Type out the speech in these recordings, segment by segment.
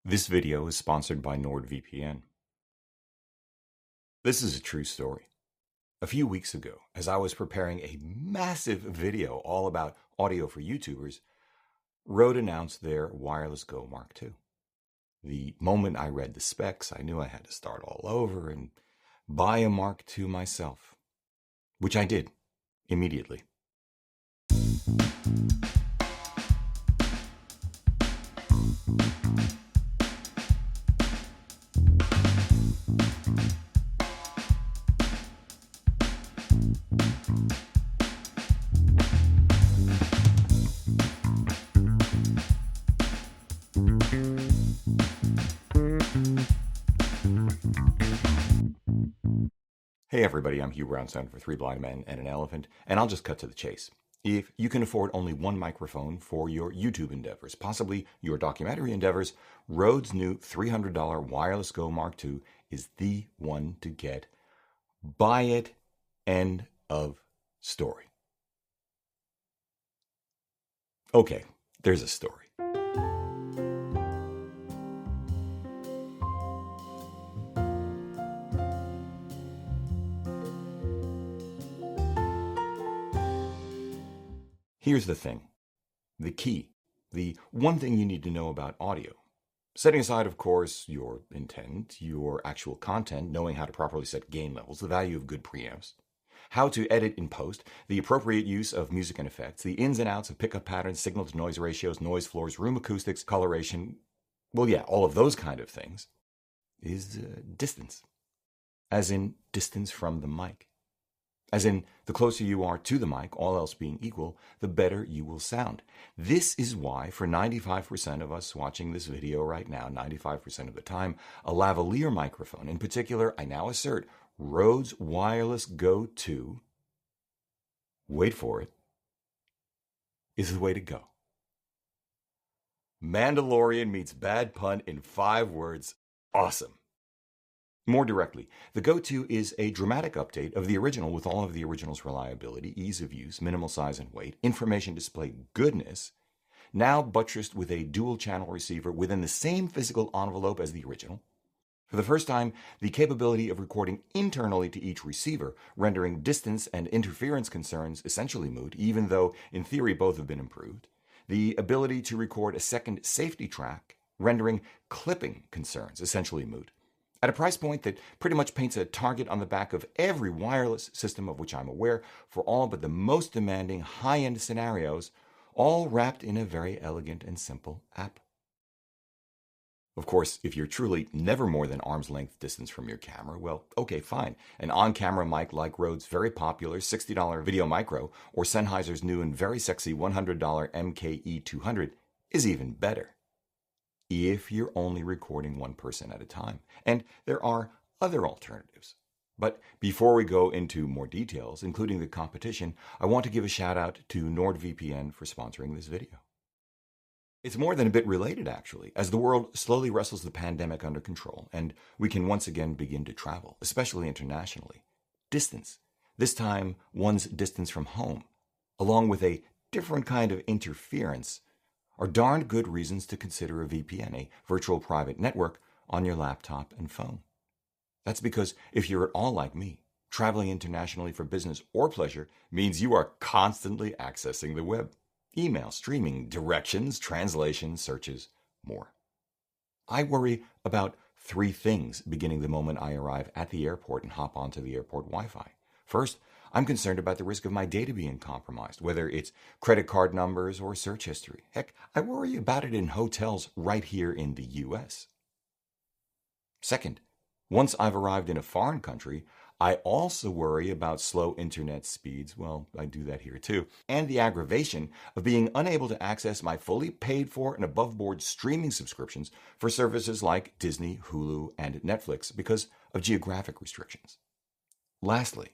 This video is sponsored by NordVPN. This is a true story. A few weeks ago, as I was preparing a massive video all about audio for YouTubers, RØDE announced their Wireless Go Mark II. The moment I read the specs, I knew I had to start all over and buy a Mark II myself, which I did immediately. Hey everybody, I'm Hugh Brownstone for 3 Blind Men and an Elephant, and I'll just cut to the chase. If you can afford only one microphone for your YouTube endeavors, possibly your documentary endeavors, RØDE's new $300 Wireless Go Mark II is the one to get. Buy it. End of story. Okay, there's a story. Here's the thing, the key, the one thing you need to know about audio. Setting aside, of course, your intent, your actual content, knowing how to properly set gain levels, the value of good preamps, how to edit in post, the appropriate use of music and effects, the ins and outs of pickup patterns, signal to noise ratios, noise floors, room acoustics, coloration, well, yeah, all of those kind of things, is distance. As in distance from the mic. As in, the closer you are to the mic, all else being equal, the better you will sound. This is why, for 95% of us watching this video right now, 95% of the time, a lavalier microphone, in particular, I now assert, RØDE's Wireless Go 2, wait for it, is the way to go. Mandalorian meets bad pun in 5 words. Awesome. More directly, the Go 2 is a dramatic update of the original with all of the original's reliability, ease of use, minimal size and weight, information display goodness, now buttressed with a dual-channel receiver within the same physical envelope as the original. For the first time, the capability of recording internally to each receiver, rendering distance and interference concerns essentially moot, even though in theory both have been improved. The ability to record a second safety track, rendering clipping concerns essentially moot. At a price point that pretty much paints a target on the back of every wireless system of which I'm aware for all but the most demanding high-end scenarios, all wrapped in a very elegant and simple app. Of course, if you're truly never more than arm's length distance from your camera, well, okay, fine. An on-camera mic like RØDE's very popular $60 Video Micro or Sennheiser's new and very sexy $100 MKE200 is even better. If you're only recording one person at a time. And there are other alternatives. But before we go into more details, including the competition, I want to give a shout out to NordVPN for sponsoring this video. It's more than a bit related, actually, as the world slowly wrestles the pandemic under control and we can once again begin to travel, especially internationally. Distance, this time one's distance from home, along with a different kind of interference, are darned good reasons to consider a VPN, a virtual private network, on your laptop and phone. That's because if you're at all like me, traveling internationally for business or pleasure means you are constantly accessing the web. Email, streaming, directions, translations, searches, more. I worry about 3 things beginning the moment I arrive at the airport and hop onto the airport Wi-Fi. First, I'm concerned about the risk of my data being compromised, whether it's credit card numbers or search history. Heck, I worry about it in hotels right here in the US. Second, once I've arrived in a foreign country, I also worry about slow internet speeds, well, I do that here too, and the aggravation of being unable to access my fully paid for and above-board streaming subscriptions for services like Disney, Hulu, and Netflix because of geographic restrictions. Lastly,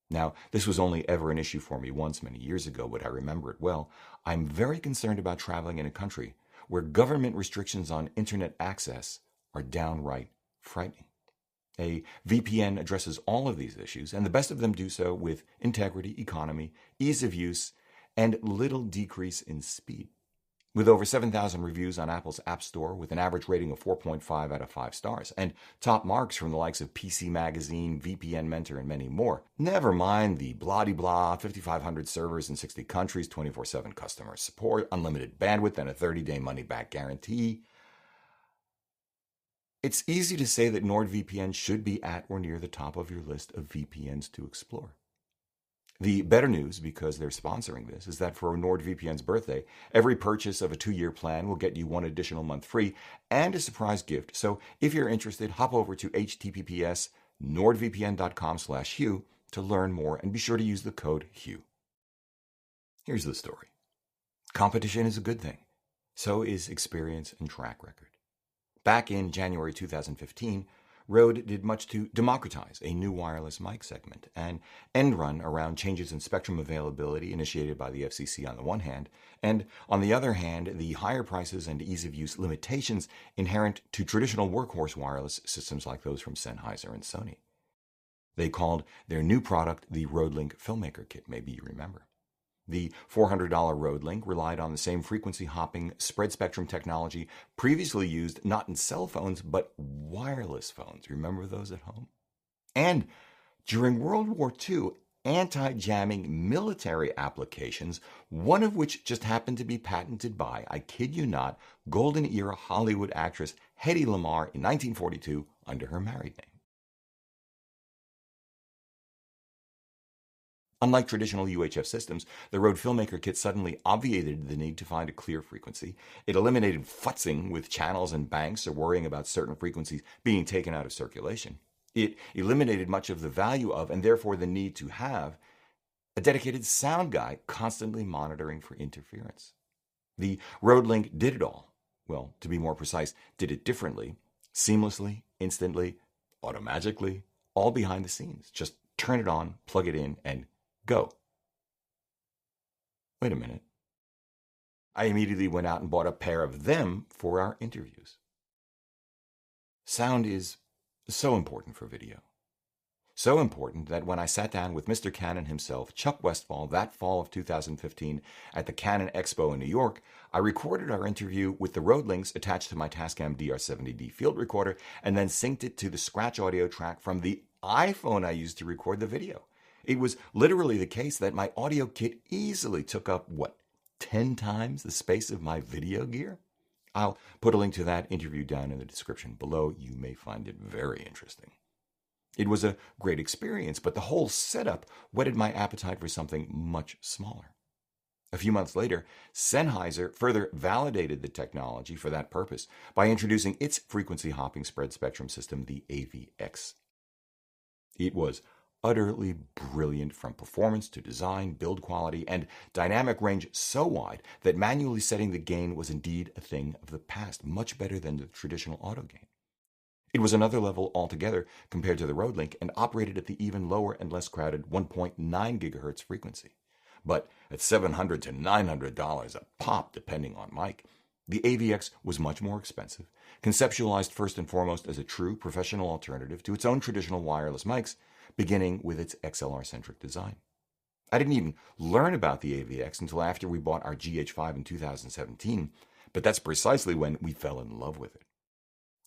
now, this was only ever an issue for me once many years ago, but I remember it well. I'm very concerned about traveling in a country where government restrictions on internet access are downright frightening. A VPN addresses all of these issues, and the best of them do so with integrity, economy, ease of use, and little decrease in speed. with over 7,000 reviews on Apple's App Store with an average rating of 4.5 out of 5 stars, and top marks from the likes of PC Magazine, VPN Mentor, and many more. Never mind the blah-de-blah, 5,500 servers in 60 countries, 24/7 customer support, unlimited bandwidth, and a 30-day money-back guarantee. It's easy to say that NordVPN should be at or near the top of your list of VPNs to explore. The better news, because they're sponsoring this, is that for NordVPN's birthday, every purchase of a 2-year plan will get you 1 additional month free and a surprise gift. So if you're interested, hop over to https://nordvpn.com/Hugh to learn more, and be sure to use the code Hugh. Here's the story. Competition is a good thing. So is experience and track record. Back in January 2015, RØDE did much to democratize a new wireless mic segment, an end run around changes in spectrum availability initiated by the FCC on the one hand, and on the other hand, the higher prices and ease of use limitations inherent to traditional workhorse wireless systems like those from Sennheiser and Sony. They called their new product the RØDE Filmmaker Kit, maybe you remember. The $400 RØDE relied on the same frequency hopping spread spectrum technology previously used not in cell phones, but wireless phones. Remember those at home? And during World War II, anti-jamming military applications, one of which just happened to be patented by, I kid you not, Golden Era Hollywood actress Hedy Lamarr in 1942 under her married name. Unlike traditional UHF systems, the RØDE Filmmaker Kit suddenly obviated the need to find a clear frequency. It eliminated futzing with channels and banks or worrying about certain frequencies being taken out of circulation. It eliminated much of the value of, and therefore the need to have, a dedicated sound guy constantly monitoring for interference. The RØDE did it all. Well, to be more precise, did it differently, seamlessly, instantly, automagically, all behind the scenes. Just turn it on, plug it in, and go. Wait a minute. I immediately went out and bought a pair of them for our interviews. Sound is so important for video. So important that when I sat down with Mr. Canon himself, Chuck Westfall, that fall of 2015 at the Canon Expo in New York, I recorded our interview with the RØDE links attached to my Tascam DR70D field recorder and then synced it to the scratch audio track from the iPhone I used to record the video. It was literally the case that my audio kit easily took up, 10 times the space of my video gear? I'll put a link to that interview down in the description below. You may find it very interesting. It was a great experience, but the whole setup whetted my appetite for something much smaller. A few months later, Sennheiser further validated the technology for that purpose by introducing its frequency hopping spread spectrum system, the AVX. It was utterly brilliant from performance to design, build quality, and dynamic range so wide that manually setting the gain was indeed a thing of the past, much better than the traditional auto gain. It was another level altogether compared to the RØDE and operated at the even lower and less crowded 1.9 gigahertz frequency. But at $700 to $900 a pop, depending on mic, the AVX was much more expensive, conceptualized first and foremost as a true professional alternative to its own traditional wireless mics, beginning with its XLR-centric design. I didn't even learn about the AVX until after we bought our GH5 in 2017, but that's precisely when we fell in love with it.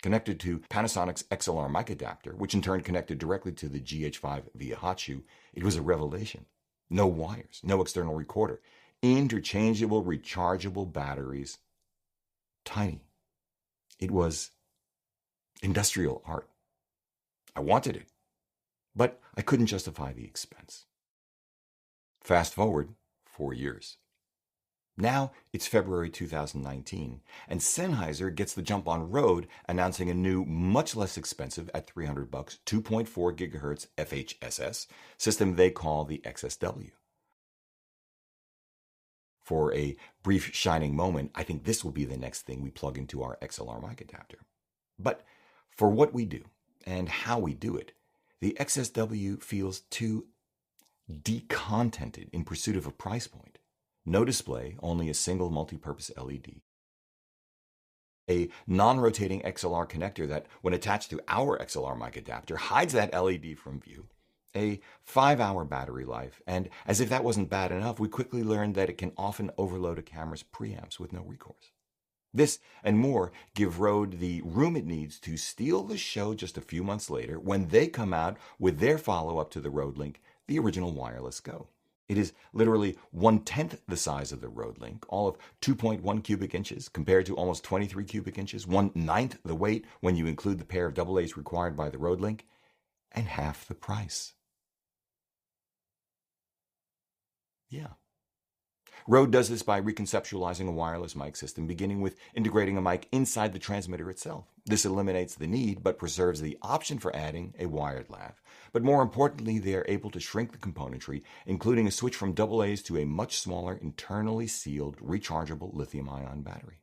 Connected to Panasonic's XLR mic adapter, which in turn connected directly to the GH5 via hot shoe, it was a revelation. No wires, no external recorder, interchangeable, rechargeable batteries. Tiny. It was industrial art. I wanted it, but I couldn't justify the expense. Fast forward 4 years. Now it's February 2019, and Sennheiser gets the jump on RØDE, announcing a new, much less expensive at $300, 2.4 gigahertz FHSS system they call the XSW. For a brief shining moment, I think this will be the next thing we plug into our XLR mic adapter. But for what we do and how we do it, the XSW feels too decontented in pursuit of a price point. No display, only a single multi-purpose LED. A non-rotating XLR connector that, when attached to our XLR mic adapter, hides that LED from view. a 5-hour battery life, and as if that wasn't bad enough, we quickly learned that it can often overload a camera's preamps with no recourse. This and more give RØDE the room it needs to steal the show just a few months later when they come out with their follow-up to the RØDE Link, the original wireless Go. It is literally 1/10 the size of the RØDE Link, all of 2.1 cubic inches compared to almost 23 cubic inches, 1/9 the weight when you include the pair of AA's required by the RØDE Link, and half the price. Yeah. RØDE does this by reconceptualizing a wireless mic system, beginning with integrating a mic inside the transmitter itself. This eliminates the need, but preserves the option for adding a wired lav. But more importantly, they are able to shrink the componentry, including a switch from AA's to a much smaller, internally sealed, rechargeable lithium-ion battery.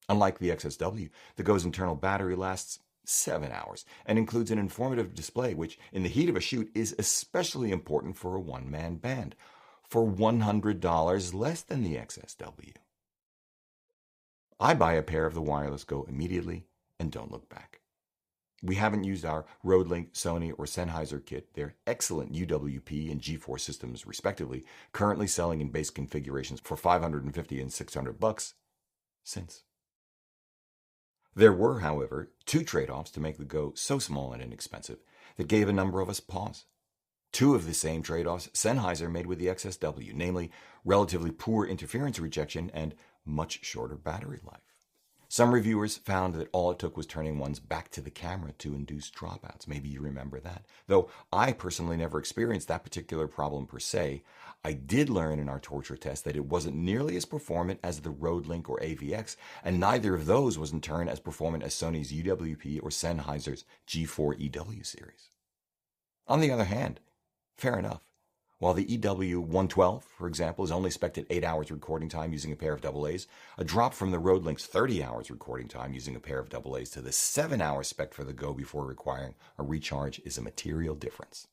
Unlike the XSW, the Go's internal battery lasts 7 hours and includes an informative display, which, in the heat of a shoot, is especially important for a one-man band, for $100 less than the XSW. I buy a pair of the wireless Go immediately and don't look back. We haven't used our RØDE Link, Sony, or Sennheiser kit, their excellent UWP and G4 systems respectively, currently selling in base configurations for $550 and $600 since. There were, however, two trade-offs to make the Go so small and inexpensive that gave a number of us pause. Two of the same trade-offs Sennheiser made with the XSW, namely relatively poor interference rejection and much shorter battery life. Some reviewers found that all it took was turning one's back to the camera to induce dropouts. Maybe you remember that. Though I personally never experienced that particular problem per se, I did learn in our torture test that it wasn't nearly as performant as the RØDE Link or AVX, and neither of those was in turn as performant as Sony's UWP or Sennheiser's G4 EW series. On the other hand, fair enough. While the EW112, for example, is only spec'd at 8 hours recording time using a pair of AA's, a drop from the RØDE Link's 30 hours recording time using a pair of AA's to the 7 hours spec for the Go before requiring a recharge is a material difference.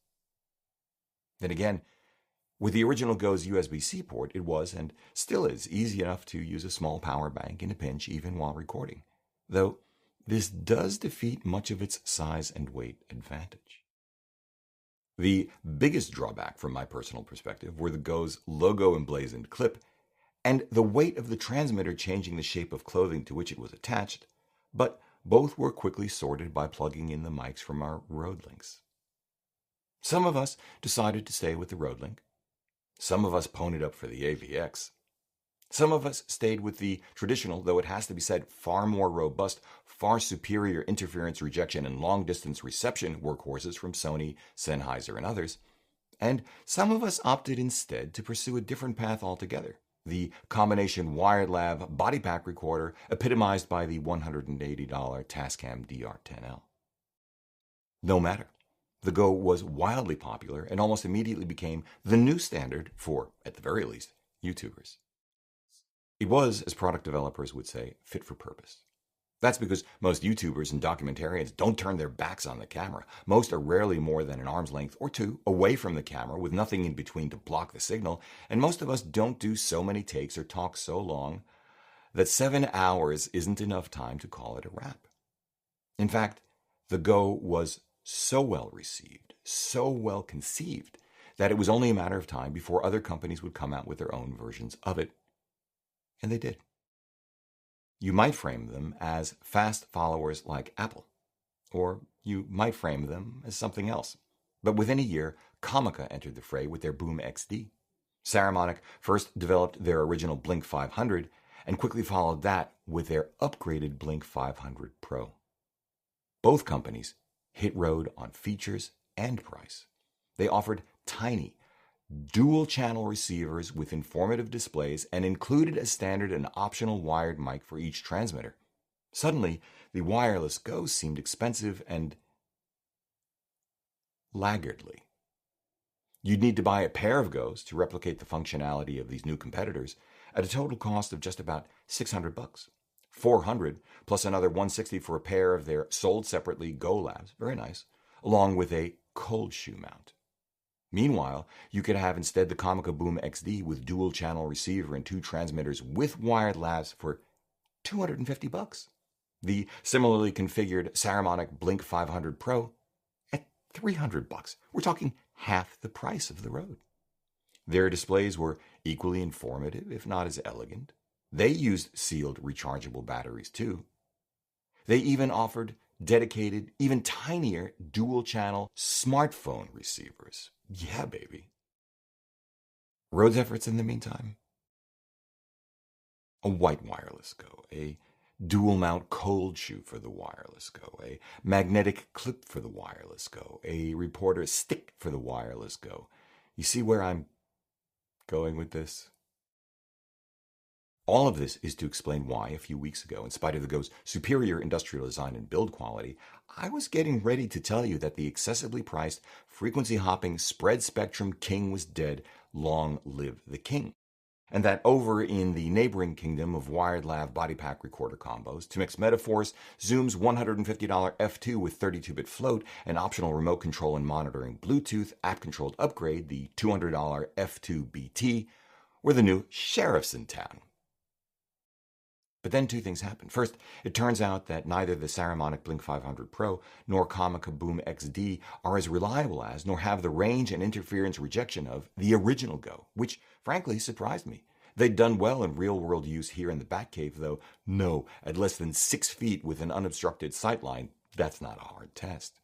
Then again, with the original Go's USB-C port, it was, and still is, easy enough to use a small power bank in a pinch even while recording, though this does defeat much of its size and weight advantage. The biggest drawback from my personal perspective were the Go's logo emblazoned clip and the weight of the transmitter changing the shape of clothing to which it was attached, but both were quickly sorted by plugging in the mics from our RØDE Links. Some of us decided to stay with the RØDE Link. Some of us ponied up for the AVX. Some of us stayed with the traditional, though it has to be said, far more robust, far superior interference rejection and long-distance reception workhorses from Sony, Sennheiser, and others. And some of us opted instead to pursue a different path altogether, the combination wired lav body pack recorder epitomized by the $180 Tascam DR10L. No matter. The Go was wildly popular and almost immediately became the new standard for, at the very least, YouTubers. It was, as product developers would say, fit for purpose. That's because most YouTubers and documentarians don't turn their backs on the camera. Most are rarely more than an arm's length or two away from the camera with nothing in between to block the signal, and most of us don't do so many takes or talk so long that 7 hours isn't enough time to call it a wrap. In fact, the Go was so well received, so well conceived, that it was only a matter of time before other companies would come out with their own versions of it. And they did. You might frame them as fast followers like Apple, or you might frame them as something else. But within a year, Comica entered the fray with their Boom XD. Saramonic first developed their original Blink 500 and quickly followed that with their upgraded Blink 500 Pro. Both companies hit RØDE on features and price. They offered tiny, dual-channel receivers with informative displays and included a standard and optional wired mic for each transmitter. Suddenly, the wireless Go seemed expensive and laggardly. You'd need to buy a pair of Go's to replicate the functionality of these new competitors at a total cost of just about $600. $400 plus another $160 for a pair of their sold separately Go Labs, very nice, along with a cold shoe mount. Meanwhile, you could have instead the Comica Boom XD with dual-channel receiver and 2 transmitters with wired labs for $250. The similarly configured Saramonic Blink 500 Pro at $300. We're talking half the price of the RØDE. Their displays were equally informative, if not as elegant. They used sealed rechargeable batteries too. They even offered dedicated, even tinier, dual-channel smartphone receivers. Yeah, baby. RØDE's efforts in the meantime? A white wireless Go, a dual-mount cold shoe for the wireless Go, a magnetic clip for the wireless Go, a reporter stick for the wireless Go. You see where I'm going with this? All of this is to explain why, a few weeks ago, in spite of the Go's superior industrial design and build quality, I was getting ready to tell you that the excessively priced, frequency-hopping, spread-spectrum king was dead. Long live the king. And that over in the neighboring kingdom of wired lav body pack recorder combos, to mix metaphors, Zoom's $150 F2 with 32-bit float, and optional remote control and monitoring Bluetooth app-controlled upgrade, the $200 F2 BT, were the new sheriffs in town. But then two things happened. First, it turns out that neither the Saramonic Blink 500 Pro nor Comica Boom XD are as reliable as, nor have the range and interference rejection of, the original Go, which frankly surprised me. They'd done well in real-world use here in the Batcave, though no, at less than 6 feet with an unobstructed sightline, that's not a hard test.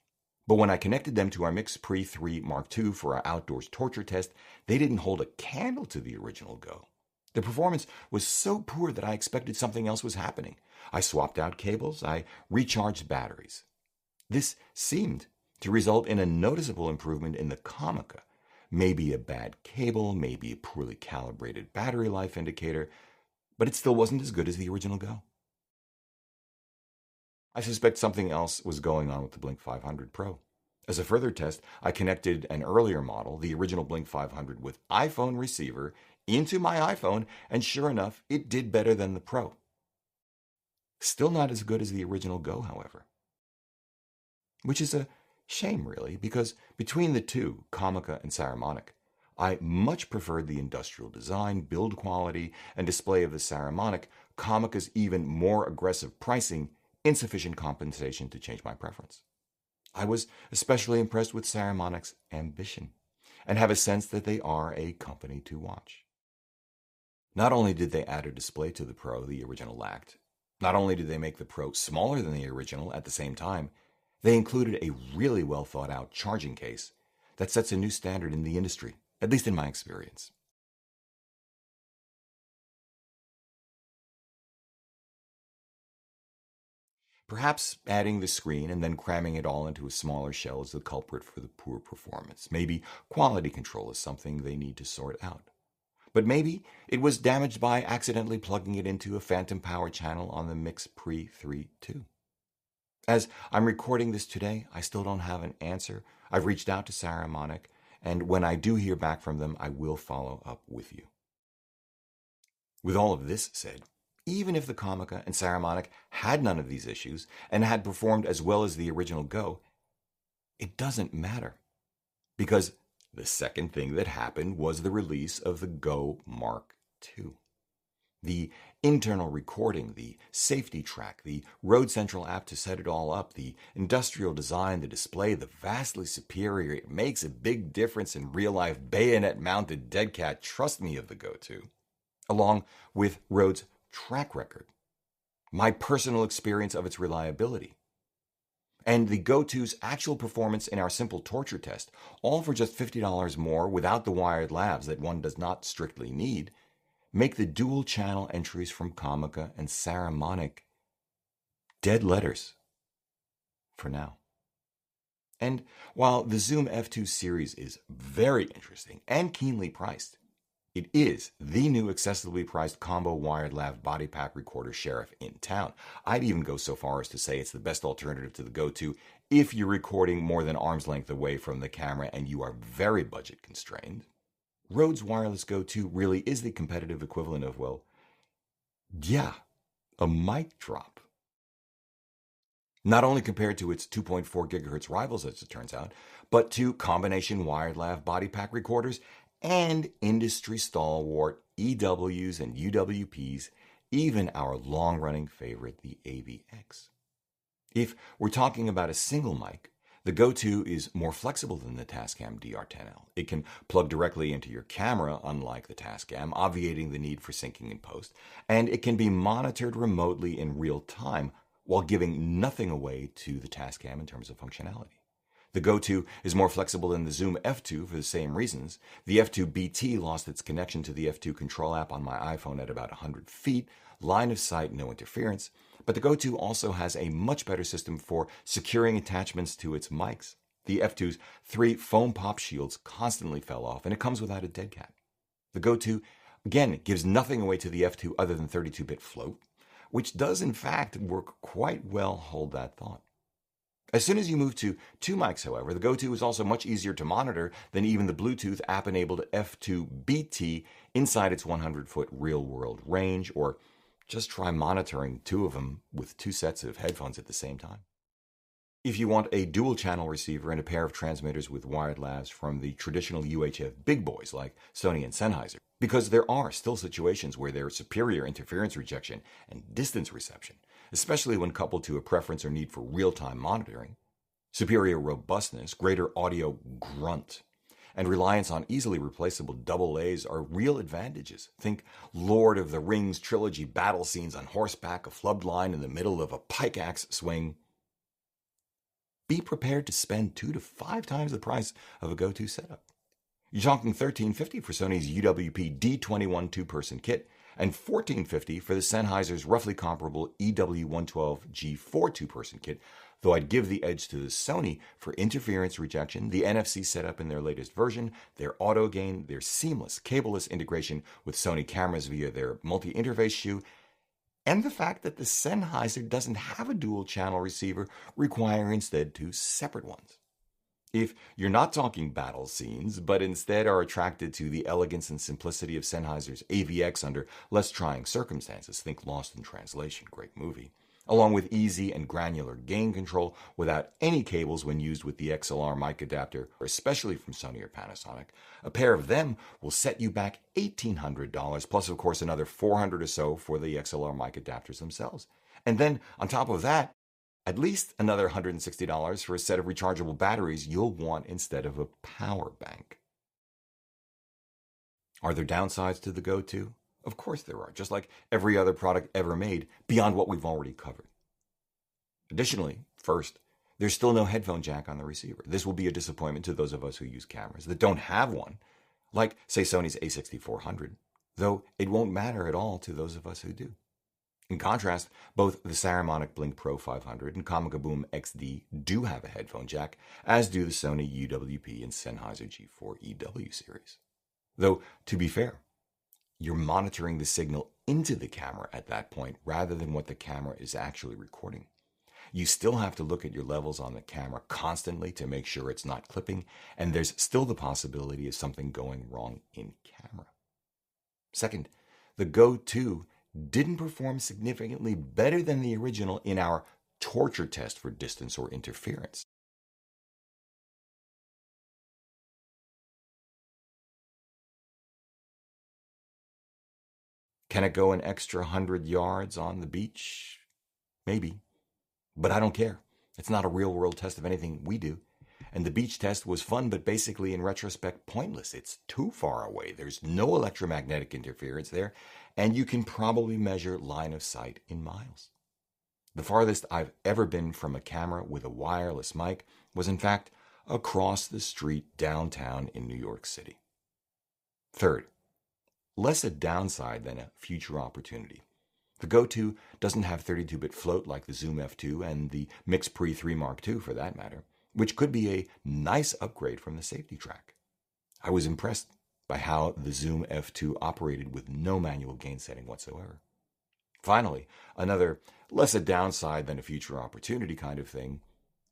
But when I connected them to our Mix Pre 3 Mark II for our outdoors torture test, they didn't hold a candle to the original Go. The performance was so poor that I expected something else was happening. I swapped out cables, I recharged batteries. This seemed to result in a noticeable improvement in the Comica. Maybe a bad cable, maybe a poorly calibrated battery life indicator, but it still wasn't as good as the original Go. I suspect something else was going on with the Blink 500 Pro. As a further test, I connected an earlier model, the original Blink 500 with iPhone receiver, into my iPhone, and sure enough, it did better than the Pro. Still not as good as the original Go, however. Which is a shame, really, because between the two, Comica and Saramonic, I much preferred the industrial design, build quality, and display of the Saramonic, Comica's even more aggressive pricing, insufficient compensation to change my preference. I was especially impressed with Saramonic's ambition, and have a sense that they are a company to watch. Not only did they add a display to the Pro the original lacked, not only did they make the Pro smaller than the original at the same time, they included a really well thought out charging case that sets a new standard in the industry, at least in my experience. Perhaps adding the screen and then cramming it all into a smaller shell is the culprit for the poor performance. Maybe quality control is something they need to sort out. But maybe it was damaged by accidentally plugging it into a phantom power channel on the Mix Pre 3 too. As I'm recording this today, I still don't have an answer. I've reached out to Saramonic, and when I do hear back from them, I will follow up with you. With all of this said, even if the Comica and Saramonic had none of these issues and had performed as well as the original Go, it doesn't matter, because the second thing that happened was the release of the Go Mark II. The internal recording, the safety track, the Rode Central app to set it all up, the industrial design, the display, the vastly superior, it makes a big difference in real-life bayonet-mounted dead cat, trust me, of the Go 2, along with Rode's track record, my personal experience of its reliability, and the Go 2's actual performance in our simple torture test, all for just $50 more without the wired lavs that one does not strictly need, make the dual-channel entries from Comica and Saramonic dead letters for now. And while the Zoom F2 series is very interesting and keenly priced, it is the new excessively priced combo wired lav body pack recorder sheriff in town. I'd even go so far as to say it's the best alternative to the Go 2 if you're recording more than arm's length away from the camera and you are very budget constrained. Rode's wireless Go 2 really is the competitive equivalent of, well, yeah, a mic drop. Not only compared to its 2.4 gigahertz rivals, as it turns out, but to combination wired lav body pack recorders and industry stalwart EWs and UWPs, even our long-running favorite, the AVX. If we're talking about a single mic, The Go 2 is more flexible than the Tascam DR10L. It can plug directly into your camera, unlike the Tascam, obviating the need for syncing in post, and it can be monitored remotely in real time while giving nothing away to the Tascam in terms of functionality. The Go 2 is more flexible than the Zoom F2 for the same reasons. The F2 BT lost its connection to the F2 control app on my iPhone at about 100 feet, line of sight, no interference, but the Go 2 also has a much better system for securing attachments to its mics. The F2's 3 foam pop shields constantly fell off, and it comes without a dead cat. The Go 2, again, gives nothing away to the F2 other than 32-bit float, which does in fact work quite well, hold that thought. As soon as you move to 2 mics, however, the Go 2 is also much easier to monitor than even the Bluetooth app-enabled F2 BT inside its 100-foot real-world range, or just try monitoring 2 of them with 2 sets of headphones at the same time. If you want a dual-channel receiver and a pair of transmitters with wired lavs from the traditional UHF big boys like Sony and Sennheiser, because there are still situations where there is superior interference rejection and distance reception, especially when coupled to a preference or need for real-time monitoring, superior robustness, greater audio grunt, and reliance on easily replaceable double A's are real advantages. Think Lord of the Rings trilogy battle scenes on horseback, a flubbed line in the middle of a pike axe swing. Be prepared to spend 2 to 5 times the price of a Go 2 setup. You're talking $1350 for Sony's UWP D21 2-person kit and $1450 for the Sennheiser's roughly comparable EW112 G4 2-person kit, though I'd give the edge to the Sony for interference rejection, the NFC setup in their latest version, their auto gain, their seamless cableless integration with Sony cameras via their multi-interface shoe, and the fact that the Sennheiser doesn't have a dual-channel receiver, requiring instead 2 separate ones. If you're not talking battle scenes, but instead are attracted to the elegance and simplicity of Sennheiser's AVX under less trying circumstances, think Lost in Translation, great movie, along with easy and granular gain control without any cables when used with the XLR mic adapter, especially from Sony or Panasonic, a pair of them will set you back $1,800, plus of course another $400 or so for the XLR mic adapters themselves. And then on top of that, at least another $160 for a set of rechargeable batteries you'll want instead of a power bank. Are there downsides to the Go 2? Of course there are, just like every other product ever made, beyond what we've already covered. Additionally, first, there's still no headphone jack on the receiver. This will be a disappointment to those of us who use cameras that don't have one, like, say, Sony's a6400, though it won't matter at all to those of us who do. In contrast, both the Saramonic Blink Pro 500 and Comica Boom XD do have a headphone jack, as do the Sony UWP and Sennheiser G4 EW series. Though, to be fair, you're monitoring the signal into the camera at that point rather than what the camera is actually recording. You still have to look at your levels on the camera constantly to make sure it's not clipping, and there's still the possibility of something going wrong in camera. Second, the Go 2 didn't perform significantly better than the original in our torture test for distance or interference. Can it go an extra 100 yards on the beach? Maybe. But I don't care. It's not a real-world test of anything we do. And the beach test was fun, but basically, in retrospect, pointless. It's too far away. There's no electromagnetic interference there, and you can probably measure line of sight in miles. The farthest I've ever been from a camera with a wireless mic was, in fact, across the street downtown in New York City. Third, less a downside than a future opportunity. The Go 2 doesn't have 32-bit float like the Zoom F2 and the Mix Pre 3 Mark II for that matter, which could be a nice upgrade from the safety track. I was impressed by how the Zoom F2 operated with no manual gain setting whatsoever. Finally, another less a downside than a future opportunity kind of thing,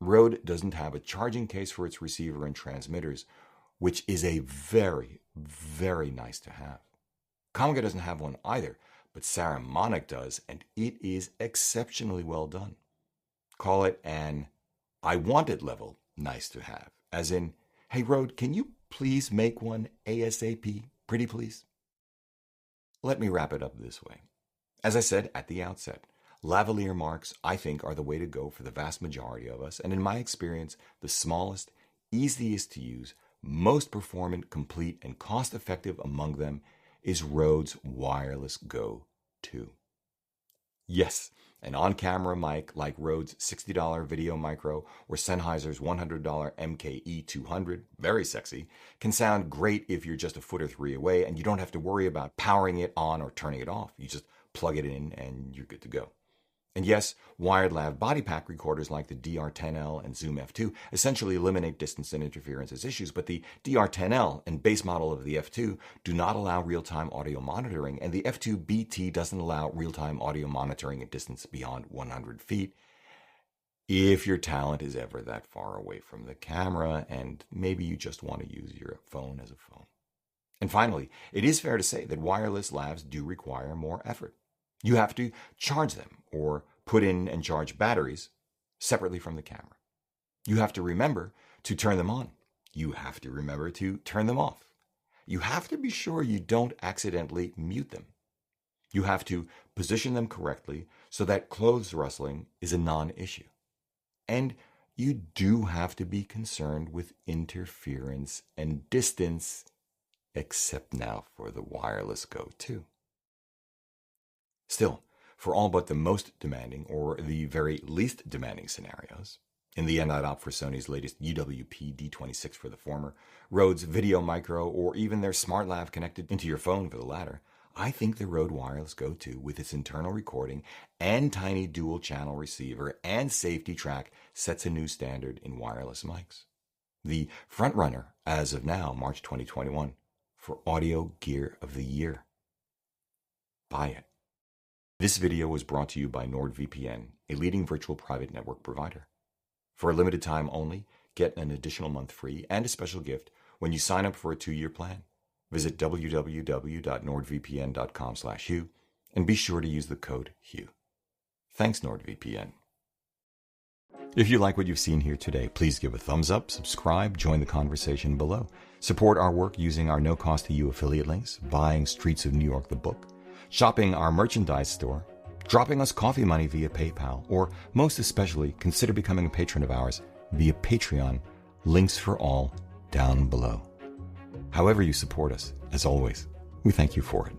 RØDE doesn't have a charging case for its receiver and transmitters, which is a very, very nice to have. Comica doesn't have one either, but Saramonic does, and it is exceptionally well done. Call it an I want it level nice to have, as in, hey RØDE, can you please make one ASAP, pretty please? Let me wrap it up this way. As I said at the outset, Lavalier marks, I think, are the way to go for the vast majority of us, and in my experience, the smallest, easiest to use, most performant, complete, and cost-effective among them is Rhode's Wireless Go 2. Yes, an on-camera mic like Rhode's $60 Video Micro or Sennheiser's $100 MKE200, very sexy, can sound great if you're just a foot or three away and you don't have to worry about powering it on or turning it off. You just plug it in and you're good to go. And yes, wired lav body pack recorders like the DR10L and Zoom F2 essentially eliminate distance and interference as issues, but the DR10L and base model of the F2 do not allow real-time audio monitoring, and the F2 BT doesn't allow real-time audio monitoring at distance beyond 100 feet. If your talent is ever that far away from the camera, and maybe you just want to use your phone as a phone. And finally, it is fair to say that wireless lavs do require more effort. You have to charge them or put in and charge batteries separately from the camera. You have to remember to turn them on. You have to remember to turn them off. You have to be sure you don't accidentally mute them. You have to position them correctly so that clothes rustling is a non-issue. And you do have to be concerned with interference and distance, except now for the Wireless Go 2. Still, for all but the most demanding or the very least demanding scenarios, in the end I'd opt for Sony's latest UWP D26 for the former, Rhode's Video Micro, or even their Smart Lav connected into your phone for the latter. I think the Rode Wireless Go 2 with its internal recording and tiny dual channel receiver and safety track sets a new standard in wireless mics. The frontrunner, as of now, March 2021, for Audio Gear of the Year. Buy it. This video was brought to you by NordVPN, a leading virtual private network provider. For a limited time only, get an additional month free and a special gift when you sign up for a 2-year plan. Visit www.nordvpn.com/Hugh and be sure to use the code Hugh. Thanks, NordVPN. If you like what you've seen here today, please give a thumbs up, subscribe, join the conversation below. Support our work using our no-cost-to-you affiliate links, buying Streets of New York the book, shopping our merchandise store, dropping us coffee money via PayPal, or most especially, consider becoming a patron of ours via Patreon. Links for all down below. However you support us, as always, we thank you for it.